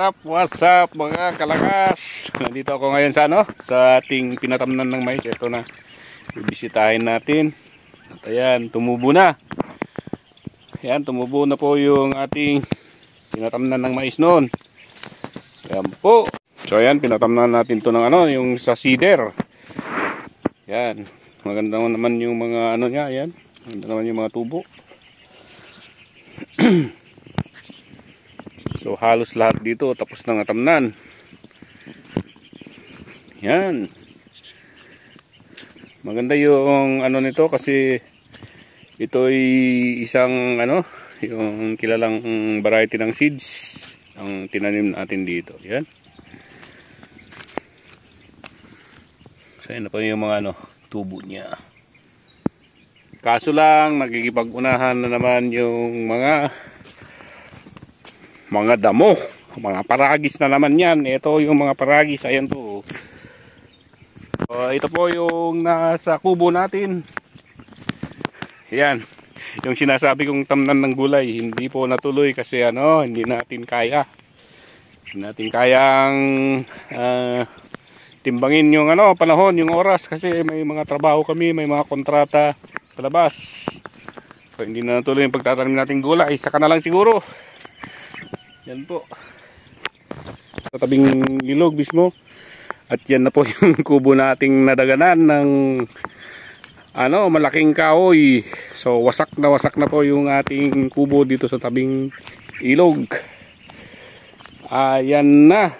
What's up mga kalakas? Nandito ako ngayon sa sa ating pinatamnan ng mais. Ito na. Bibisitahin natin. At ayan, tumubo na. Ayan, tumubo na po yung ating pinatamnan ng mais noon. Ayan po. So ayan, pinatamnan natin to ng yung sa cedar. Ayan. Maganda naman yung mga niya, ayan. Maganda naman yung mga tubo. So halos lahat dito tapos na natamnan. Yan. Maganda yung nito kasi ito'y isang yung kilalang variety ng seeds ang tinanim natin dito. Yan. So yan na po yung mga tubo niya. Kaso lang nagkikipag-unahan na naman yung mga damo, mga paragis na naman yan. Ito yung mga paragis, ayan to. Ito po yung nasa kubo natin. Ayan, yung sinasabi kong tamnan ng gulay, hindi po natuloy kasi hindi natin kaya. Hindi natin kayang timbangin yung panahon, yung oras kasi may mga trabaho kami, may mga kontrata sa labas. So hindi na natuloy yung pagtatanim natin gulay, saka na lang siguro. Yan po. Sa tabing ilog mismo. At yan na po yung kubo nating nadaganan ng malaking kahoy. So wasak na po yung ating kubo dito sa tabing ilog. Ayan na.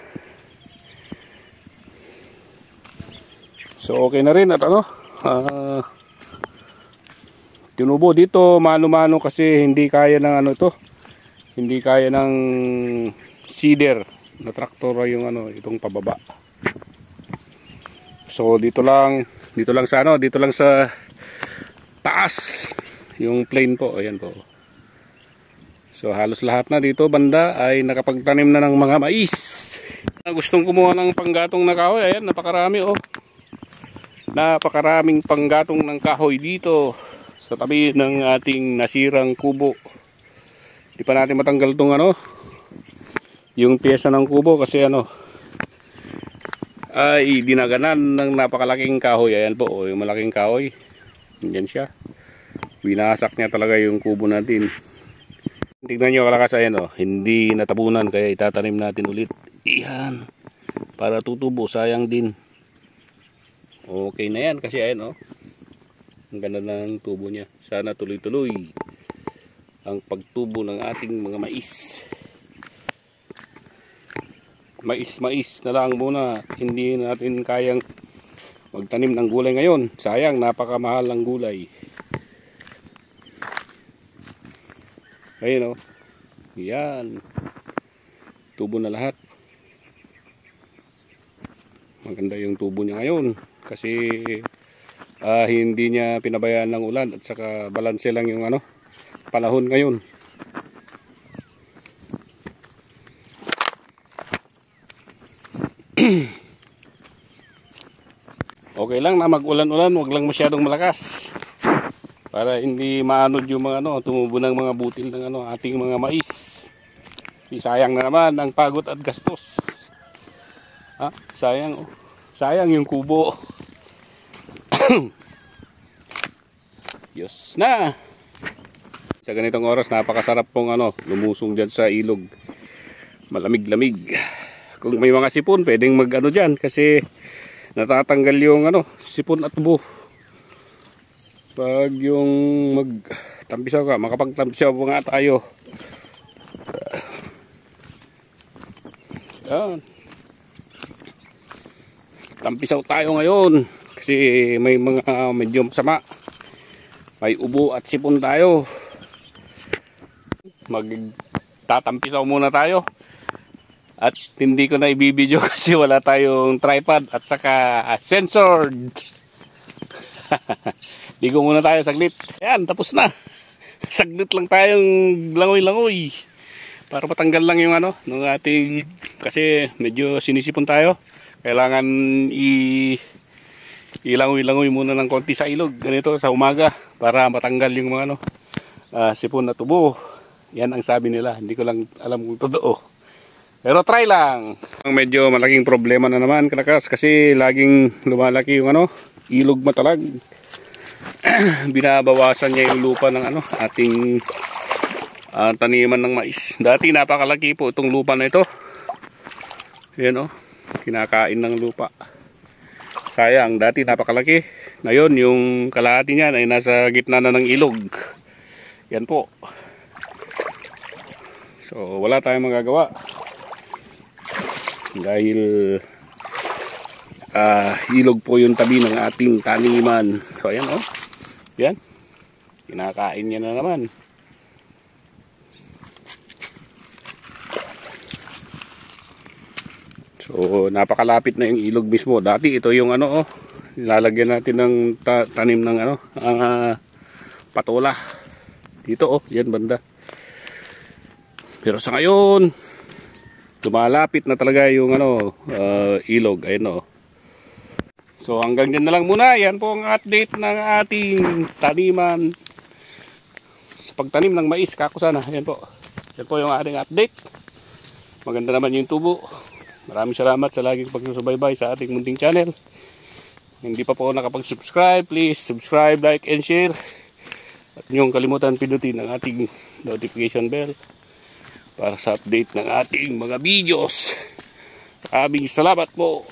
So okay na rin at tinubo dito mano-mano kasi hindi kaya ng hindi kaya ng cedar na traktor yung itong pababa. So dito lang sa taas yung plain po, ayan po. So halos lahat na dito banda ay nakapagtanim na ng mga mais. Gustong kumuha ng panggatong na kahoy, ayan, napakarami Napakaraming panggatong ng kahoy dito sa tabi ng ating nasirang kubo. Di pa natin matanggal tong yung piyesa ng kubo kasi ay dinaganan ng napakalaking kahoy. Ayan po, yung malaking kahoy. Yan siya. Winasak niya talaga yung kubo natin. Tignan nyo kalakas, ayan hindi natabunan kaya itatanim natin ulit. Iyan. Para tutubo, sayang din. Okay na yan kasi ayan ang ganda ng tubo niya. Sana tuloy-tuloy ang pagtubo ng ating mga mais. Mais na lang muna. Hindi natin kayang magtanim ng gulay ngayon. Sayang, napakamahal ang gulay. Ayun yan. Tubo na lahat. Maganda yung tubo niya ngayon. Kasi hindi niya pinabayaan ng ulan. At saka balanse lang yung panahon ngayon. Okay lang na mag-ulan-ulan, wag lang masyadong malakas. Para hindi maanod yung mga tumubo ng mga butil ng ating mga mais. Sayang na naman ang pagod at gastos. Sayang sayang yung kubo. Diyos na. Sa ganitong oras napakasarap pong lumusong dyan sa ilog. Malamig-lamig. Kung may mga sipon pwedeng mag dyan kasi natatanggal yung sipon at tubo. Pag yung magtampisaw ka, makapagtampisaw po nga tayo. Yan. Tampisaw tayo ngayon kasi may mga medyo masama. May ubo at sipon tayo. Magtatampisaw muna tayo. At hindi ko na ibibideo kasi wala tayong tripod at saka censored. Ligo muna tayo saglit. Ayan, tapos na. Saglit lang tayong langoy-langoy. Para matanggal lang yung ng ating, kasi medyo sinisipon tayo. Kailangan ilangoy-langoy muna ng konti sa ilog. Ganito sa umaga para matanggal yung mga sipon na tubo. Yan ang sabi nila. Hindi ko lang alam kung totoo. Pero try lang. Medyo malaking problema na naman kalakas kasi laging lumalaki yung ilog matalag. Binabawasan niya yung lupa ng ating taniman ng mais. Dati napakalaki po itong lupa na ito. Ayan kinakain ng lupa. Sayang, dati napakalaki. Ngayon yung kalahati niyan ay nasa gitna na ng ilog. Yan po. So wala tayong magagawa. Dahil ilog po yung tabi ng ating taniman. So ayan yan, kinakain niya na naman. So napakalapit na yung ilog mismo. Dati ito yung nilalagyan natin ng tanim ng patola dito yan banda. Pero sa ngayon lumalapit na talaga yung ilog. Ayun So hanggang dyan na lang muna. Yan po ang update ng ating taniman sa pagtanim ng mais, kakusana. Yan po yung ating update. Maganda naman yung tubo. Maraming salamat sa laging pagsusubaybay sa ating munting channel. Hindi pa po nakapag-subscribe, please subscribe, like, and share. At niyong kalimutan pindutin ang ating notification bell para sa update ng ating mga videos. Maraming salamat po.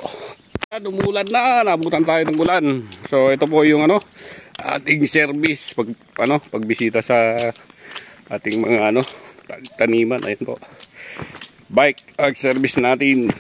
Umulan na, nabutan tayo ng ulan. So ito po yung ating service pagbisita sa ating mga taniman. Ayun po. Bike service natin.